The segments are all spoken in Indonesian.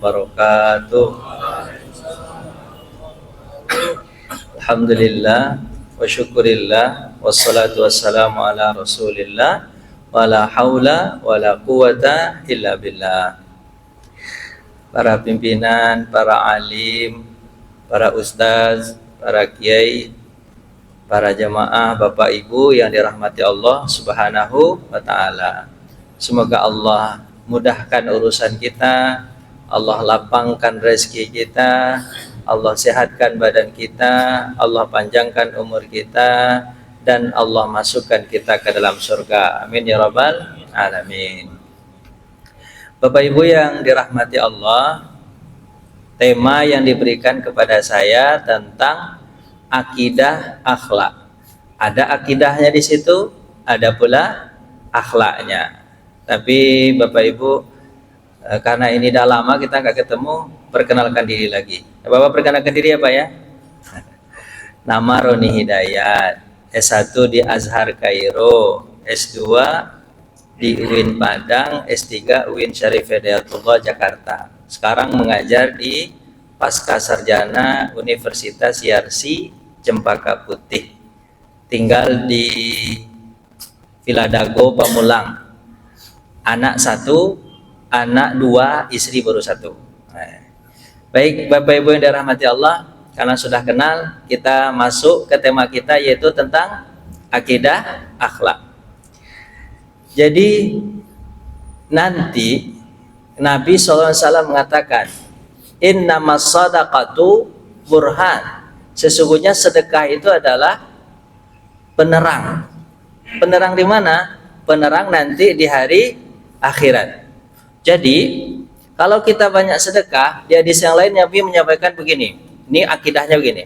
wabarakatuh. Alhamdulillah wa syukurillah wassalatu wassalamu ala rasulillah wa la haula wa la quwata illa billah. Para pimpinan, para alim, para ustaz, para kiai, para jamaah, bapak ibu yang dirahmati Allah subhanahu wa ta'ala. Semoga Allah mudahkan urusan kita, Allah lapangkan rezeki kita, Allah sehatkan badan kita, Allah panjangkan umur kita, dan Allah masukkan kita ke dalam surga. Amin ya rabbal alamin. Bapak ibu yang dirahmati Allah, tema yang diberikan kepada saya tentang akidah akhlak. Ada akidahnya di situ, ada pula akhlaknya. Tapi bapak ibu, karena ini dah lama kita nggak ketemu, perkenalkan diri lagi. Bapak perkenalkan diri apa ya? Nama Roni Hidayat, S1 di Azhar Kairo, S2 di UIN Padang, S3 UIN Syarif Hidayatullah Jakarta. Sekarang mengajar di Pasca Sarjana Universitas Yarsi Cempaka Putih. Tinggal di Villa Dago Pamulang. Anak 1, anak 2, istri baru 1. Baik Bapak Ibu yang dirahmati Allah, karena sudah kenal, kita masuk ke tema kita, yaitu tentang akidah akhlak. Jadi nanti Nabi SAW mengatakan, innamas sadaqatu burhan. Sesungguhnya sedekah itu adalah penerang. Penerang di mana? Penerang nanti di hari akhirat. Jadi kalau kita banyak sedekah, di hadis yang lain Nabi menyampaikan begini. Ini akidahnya begini.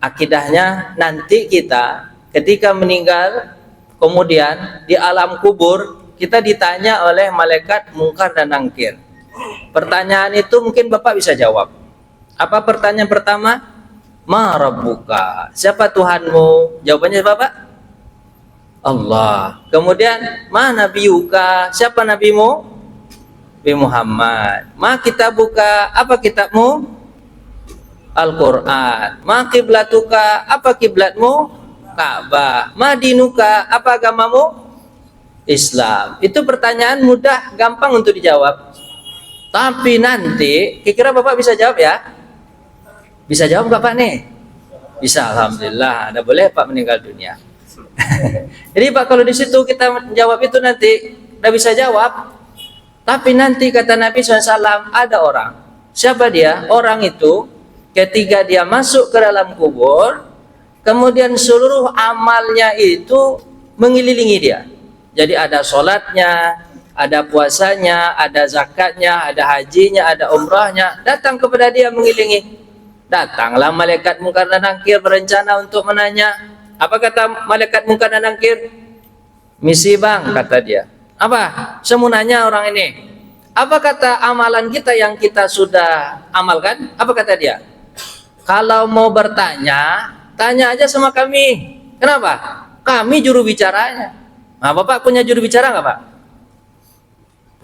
Akidahnya nanti kita ketika meninggal, kemudian di alam kubur kita ditanya oleh malaikat mungkar dan nangkir. Pertanyaan itu mungkin Bapak bisa jawab. Apa pertanyaan pertama? Ma rabbuka? Siapa Tuhanmu? Jawabannya Bapak? Allah. Kemudian ma nabiyuka? Siapa nabimu? Nabi Muhammad. Ma kitabuka? Apa kitabmu? Al-Quran. Ma kiblatuka? Apa kiblatmu? Ka'bah. Ma dinuka? Apa agamamu? Islam. Itu pertanyaan mudah, gampang untuk dijawab. Tapi nanti, kira-kira Bapak bisa jawab ya? Bisa jawab nggak Pak nih? Bisa, alhamdulillah. Ada boleh Pak meninggal dunia. Jadi Pak, kalau di situ kita menjawab itu nanti udah bisa jawab. Tapi nanti kata Nabi SAW, ada orang. Siapa dia? Orang itu ketika dia masuk ke dalam kubur, kemudian seluruh amalnya itu mengelilingi dia. Jadi ada sholatnya, ada puasanya, ada zakatnya, ada hajinya, ada umrahnya, datang kepada dia mengelilingi. Datanglah malaikat mungkar dan nangkir berencana untuk menanya. Apa kata malaikat mungkar dan nangkir? Misi bang, kata dia. Apa? Semunanya orang ini. Apa kata amalan kita yang kita sudah amalkan? Apa kata dia? Kalau mau bertanya, tanya aja sama kami. Kenapa? Kami juru bicaranya. Nah, Bapak punya juru bicara nggak Pak?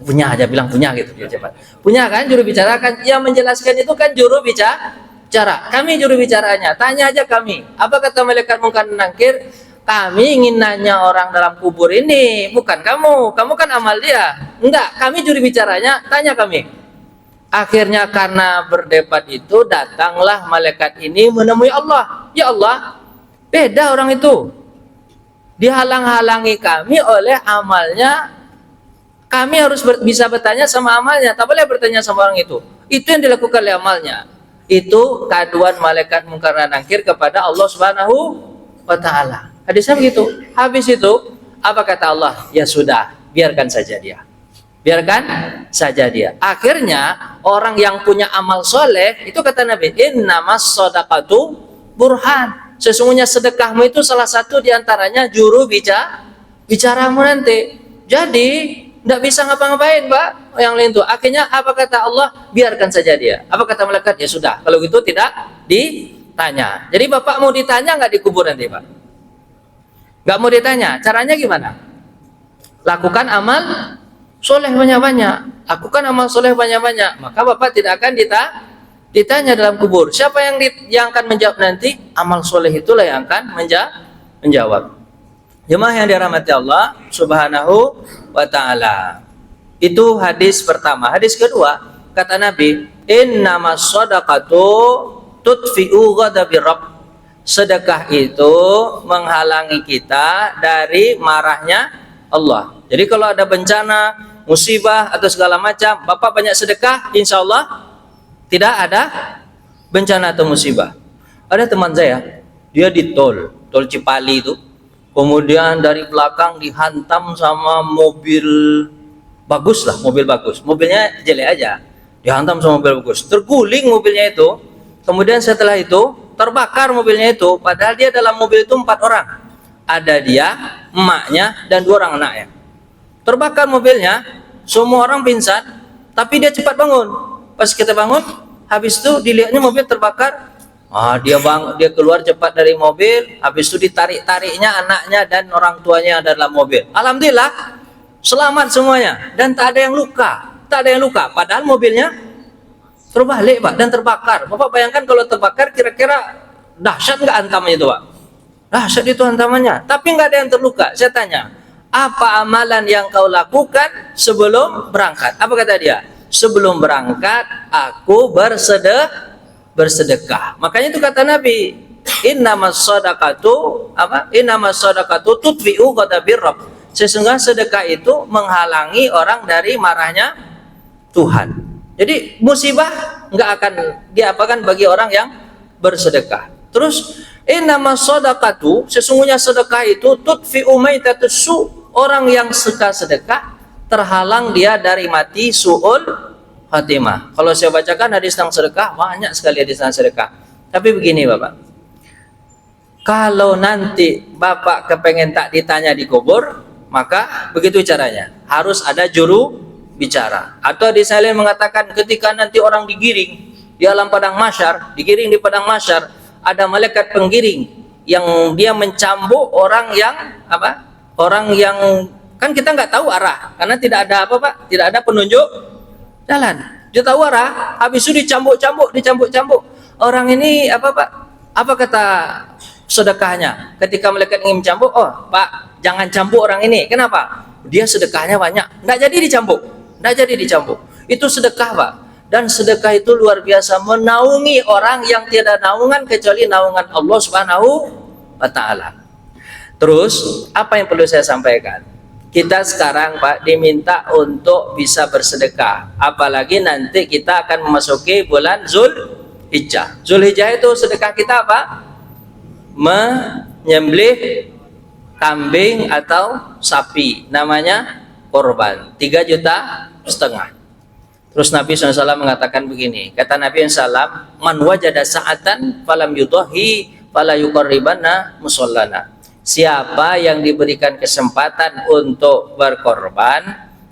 Punya aja, bilang punya gitu dia cepat. Punya kan juru bicara kan? Yang menjelaskan itu kan juru bicara. Kami juru bicaranya. Tanya aja kami. Apa kata malaikat mungkar dan nangkir? Kami ingin nanya orang dalam kubur ini, bukan kamu. Kamu kan amal dia. Enggak, kami juru bicaranya, tanya kami. Akhirnya karena berdebat itu, datanglah malaikat ini menemui Allah. Ya Allah, beda orang itu. Dihalang-halangi kami oleh amalnya. Kami harus bisa bertanya sama amalnya. Tak boleh bertanya sama orang itu. Itu yang dilakukan oleh amalnya. Itu kaduan malaikat mungkar dan nangkir kepada Allah Subhanahu wa ta'ala. Hadisnya begitu. Habis itu apa kata Allah? Ya sudah, biarkan saja dia. Biarkan saja dia. Akhirnya orang yang punya amal soleh, itu kata Nabi, innamas shadaqatu burhan. Sesungguhnya sedekahmu itu salah satu diantaranya juru bicaramu nanti. Jadi tidak bisa ngapa-ngapain Pak yang lain itu. Akhirnya apa kata Allah? Biarkan saja dia. Apa kata malaikat? Ya sudah, kalau gitu tidak ditanya. Jadi Bapak mau ditanya nggak di kubur nanti Pak? Nggak mau ditanya. Caranya gimana? Lakukan amal soleh banyak-banyak, lakukan amal soleh banyak-banyak, maka Bapak tidak akan ditanya dalam kubur. Siapa yang akan menjawab nanti? Amal soleh itulah yang akan menjawab. Jemaah yang dirahmati Allah Subhanahu wa ta'ala. Itu hadis pertama. Hadis kedua, kata Nabi, innamas shadaqatu tudfi'u ghadabir rabb. Sedekah itu menghalangi kita dari marahnya Allah. Jadi kalau ada bencana, musibah atau segala macam, Bapak banyak sedekah, insya Allah tidak ada bencana atau musibah. Ada teman saya, dia di tol Cipali itu, kemudian dari belakang dihantam sama mobil bagus lah, mobil bagus. Mobilnya jelek aja, dihantam sama mobil bagus, terguling mobilnya itu. Kemudian setelah itu terbakar mobilnya itu, padahal dia dalam mobil itu 4 orang. Ada dia, emaknya, dan 2 orang anaknya. Terbakar mobilnya, semua orang pingsan, tapi dia cepat bangun. Pas kita bangun, habis itu dilihatnya mobil terbakar. Dia keluar cepat dari mobil, habis itu ditarik-tariknya anaknya dan orang tuanya dalam mobil. Alhamdulillah, selamat semuanya dan tak ada yang luka. Tak ada yang luka, padahal mobilnya terbalik Pak dan terbakar. Bapak bayangkan kalau terbakar, kira-kira dahsyat nggak hantamannya itu Pak? Dahsyat itu hantamannya, tapi nggak ada yang terluka. Saya tanya, apa amalan yang kau lakukan sebelum berangkat? Apa kata dia? Sebelum berangkat aku bersedekah. Makanya itu kata Nabi, innamas shadaqatu tudfi'u ghadabir rabb. Sesungguhnya sedekah itu menghalangi orang dari marahnya Tuhan. Jadi musibah nggak akan diapakan bagi orang yang bersedekah. Terus innamas shadaqatu, sesungguhnya sedekah itu tudfi'u maitatus su. Orang yang suka sedekah terhalang dia dari mati su'ul khatimah. Kalau saya bacakan hadis tentang sedekah, banyak sekali hadis tentang sedekah. Tapi begini Bapak, kalau nanti Bapak kepengen tak ditanya di kubur, maka begitu caranya, harus ada juru bicara. Atau di salin mengatakan ketika nanti orang digiring di alam padang mahsyar, digiring di padang mahsyar, ada malaikat penggiring yang dia mencambuk orang yang apa? Orang yang kan kita nggak tahu arah karena tidak ada apa Pak, tidak ada penunjuk jalan. Dia tahu arah, habis itu dicambuk-cambuk. Orang ini apa Pak? Apa kata sedekahnya? Ketika malaikat ingin mencambuk, oh Pak, jangan cambuk orang ini. Kenapa? Dia sedekahnya banyak, nggak jadi dicambuk. Itu sedekah Pak. Dan sedekah itu luar biasa menaungi orang yang tiada naungan kecuali naungan Allah Subhanahu wa ta'ala. Terus apa yang perlu saya sampaikan? Kita sekarang Pak diminta untuk bisa bersedekah, apalagi nanti kita akan memasuki bulan Zulhijjah. Zulhijjah itu sedekah kita apa? Menyembelih kambing atau sapi, namanya korban, 3,5 juta. Terus Nabi SAW mengatakan begini, kata Nabi SAW, man wajada sa'atan falam yudhahi fala yuqarribanna musallana. Siapa yang diberikan kesempatan untuk berkorban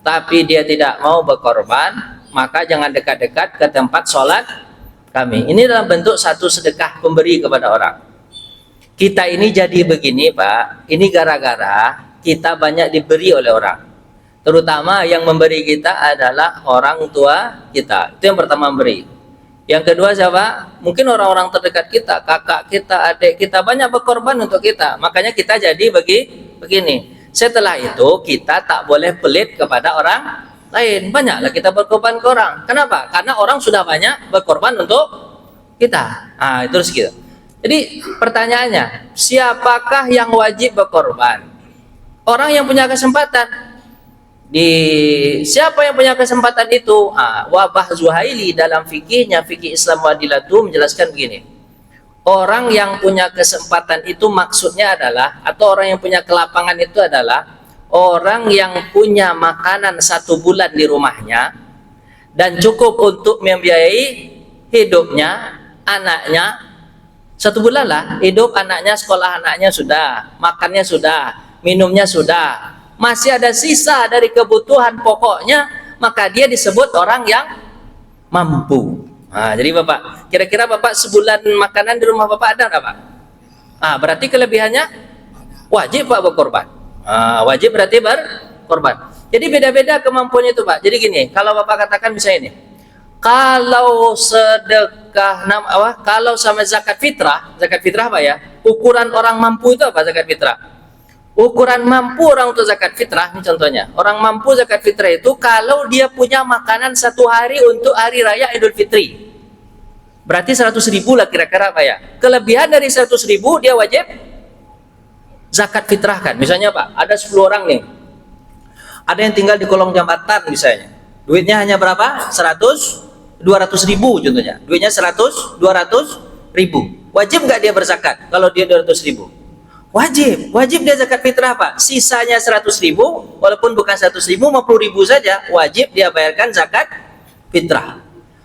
tapi dia tidak mau berkorban, maka jangan dekat-dekat ke tempat sholat kami. Ini dalam bentuk satu sedekah pemberi kepada orang. Kita ini jadi begini Pak, ini gara-gara kita banyak diberi oleh orang. Terutama yang memberi kita adalah orang tua kita. Itu yang pertama memberi. Yang kedua siapa? Mungkin orang-orang terdekat kita, kakak kita, adik kita, banyak berkorban untuk kita. Makanya kita jadi begini. Setelah itu kita tak boleh pelit kepada orang lain. Banyaklah kita berkorban ke orang. Kenapa? Karena orang sudah banyak berkorban untuk kita. Itu terus gitu. Jadi pertanyaannya, siapakah yang wajib berkorban? Orang yang punya kesempatan. Siapa yang punya kesempatan itu? Wabah Zuhaili dalam fikihnya, fikih Islam Wadilatu menjelaskan begini. Orang yang punya kesempatan itu maksudnya adalah, atau orang yang punya kelapangan itu adalah orang yang punya makanan 1 bulan di rumahnya dan cukup untuk membiayai hidupnya, anaknya 1 bulan lah, hidup anaknya, sekolah anaknya sudah, makannya sudah, minumnya sudah, masih ada sisa dari kebutuhan pokoknya, maka dia disebut orang yang mampu. Jadi Bapak, kira-kira Bapak sebulan makanan di rumah Bapak ada nggak Pak? Berarti kelebihannya wajib Pak berkorban. Wajib berarti berkorban. Jadi beda-beda kemampuannya itu Pak. Jadi gini, kalau Bapak katakan misalnya ini, kalau sedekah kalau sama zakat fitrah apa ya? Ukuran orang mampu itu apa zakat fitrah? Ukuran mampu orang untuk zakat fitrah, ini contohnya. Orang mampu zakat fitrah itu kalau dia punya makanan satu hari untuk hari raya Idul Fitri. Berarti 100.000 lah kira-kira Pak ya. Kelebihan dari 100.000 dia wajib zakat fitrahkan. Misalnya Pak, ada 10 orang nih. Ada yang tinggal di kolong jambatan misalnya. Duitnya hanya berapa? 200.000 contohnya. Duitnya 200.000. Wajib nggak dia berzakat kalau dia 200.000? Wajib dia zakat fitrah Pak. Sisanya 100.000, walaupun bukan 100.000, 50.000 saja, wajib dia bayarkan zakat fitrah.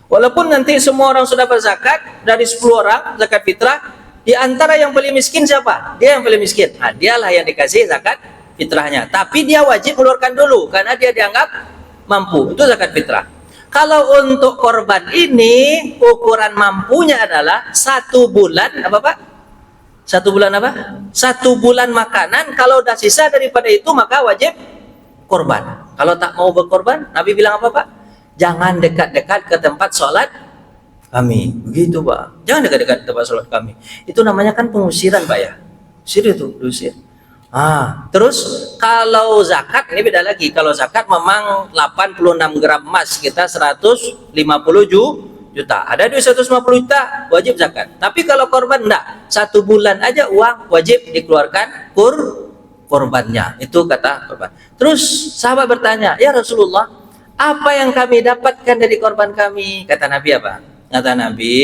Walaupun nanti semua orang sudah berzakat, dari 10 orang zakat fitrah, di antara yang paling miskin siapa? Dia yang paling miskin. Nah, dialah yang dikasih zakat fitrahnya. Tapi dia wajib mengeluarkan dulu karena dia dianggap mampu. Itu zakat fitrah. Kalau untuk korban ini ukuran mampunya adalah 1 bulan apa Pak? 1 bulan apa? 1 bulan makanan. Kalau udah sisa daripada itu maka wajib korban. Kalau tak mau berkorban, Nabi bilang apa Pak? Jangan dekat-dekat ke tempat sholat kami. Begitu Pak. Jangan dekat-dekat ke tempat sholat kami. Itu namanya kan pengusiran Pak ya. Usir itu, diusir. Terus kalau zakat ini beda lagi. Kalau zakat memang 86 gram emas, kita 150 juta. Ada duit 150 juta, wajib zakat. Tapi kalau korban enggak. 1 bulan aja uang wajib dikeluarkan korbannya. Itu kata korban. Terus sahabat bertanya, "Ya Rasulullah, apa yang kami dapatkan dari korban kami?" Kata Nabi apa? Kata Nabi,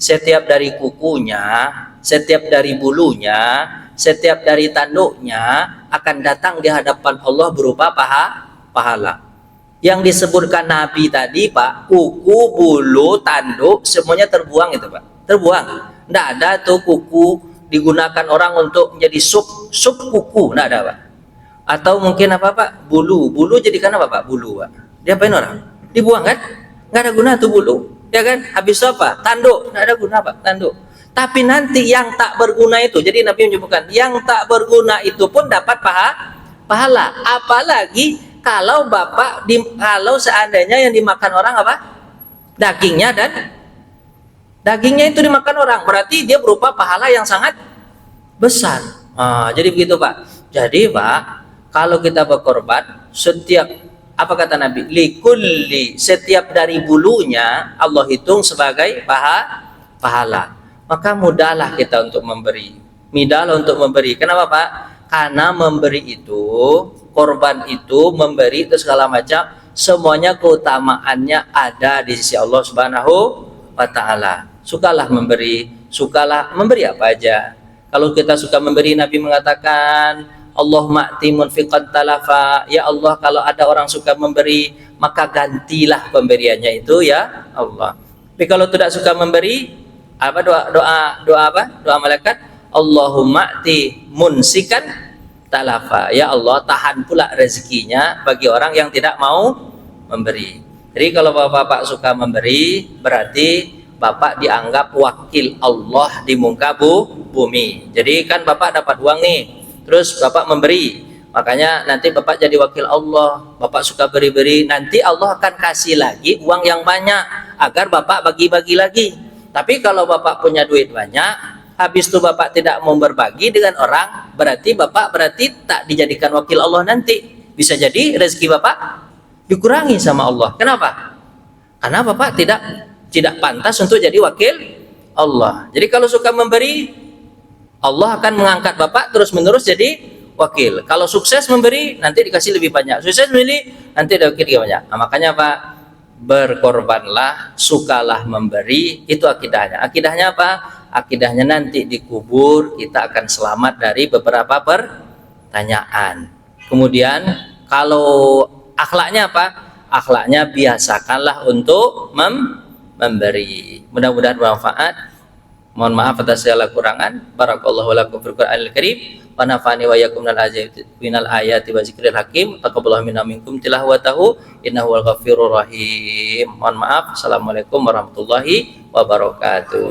setiap dari kukunya, setiap dari bulunya, setiap dari tanduknya akan datang di hadapan Allah berupa pahala. Yang disebutkan Nabi tadi Pak, kuku, bulu, tanduk, semuanya terbuang itu Pak. Terbuang. Tidak ada tuh kuku digunakan orang untuk menjadi sup kuku. Tidak ada Pak. Atau mungkin apa Pak? Bulu jadikan apa Pak? Bulu Pak. Diapain orang? Dibuang kan? Nggak ada guna tuh bulu. Ya kan? Habis apa? Tanduk. Nggak ada guna Pak. Tanduk. Tapi nanti yang tak berguna itu, jadi Nabi menyebutkan, yang tak berguna itu pun dapat pahala. Apalagi kalau kalau seandainya yang dimakan orang apa? Dagingnya itu dimakan orang, berarti dia berupa pahala yang sangat besar. Jadi begitu Pak. Jadi Pak, kalau kita berkorban, setiap apa kata Nabi? Likulli, setiap dari bulunya Allah hitung sebagai pahala. Maka mudahlah kita untuk memberi. Mudahlah untuk memberi. Kenapa Pak? Karena memberi itu, korban itu, memberi itu segala macam, semuanya keutamaannya ada di sisi Allah Subhanahu wa Ta'ala. Sukalah memberi apa aja. Kalau kita suka memberi, Nabi mengatakan, Allahumma a'ti munfiqan talafa. Ya Allah, kalau ada orang suka memberi, maka gantilah pemberiannya itu ya Allah. Tapi kalau tidak suka memberi, apa doa malaikat? Allahumma a'ti munsikan talafa. Ya Allah, tahan pula rezekinya bagi orang yang tidak mau memberi. Jadi kalau bapak-bapak suka memberi, berarti bapak dianggap wakil Allah di muka bumi. Jadi kan bapak dapat uang nih, terus bapak memberi, makanya nanti bapak jadi wakil Allah. Bapak suka beri-beri, nanti Allah akan kasih lagi uang yang banyak agar bapak bagi-bagi lagi. Tapi kalau bapak punya duit banyak, habis itu bapak tidak mau berbagi dengan orang, berarti bapak tak dijadikan wakil Allah nanti. Bisa jadi rezeki bapak dikurangi sama Allah. Kenapa? Karena bapak tidak pantas untuk jadi wakil Allah. Jadi kalau suka memberi, Allah akan mengangkat bapak terus menerus jadi wakil. Kalau sukses memberi, nanti dikasih lebih banyak. Sukses memberi, nanti ada wakil lebih banyak. Makanya Pak, berkorbanlah, sukalah memberi, itu akidahnya. Akidahnya apa? Akidahnya nanti dikubur kita akan selamat dari beberapa pertanyaan. Kemudian kalau akhlaknya apa? Akhlaknya biasakanlah untuk memberi. Mudah-mudahan bermanfaat. Mohon maaf atas segala kurangan. Barakallahu lakum fil Qur'anil Karim wa nafa'ani wa iyyakum minal ayati wa zikril hakim. Taqabbalallahu minna minkum tilawatahu innahu wal ghafurur rahim. Mohon maaf. Assalamualaikum warahmatullahi wabarakatuh.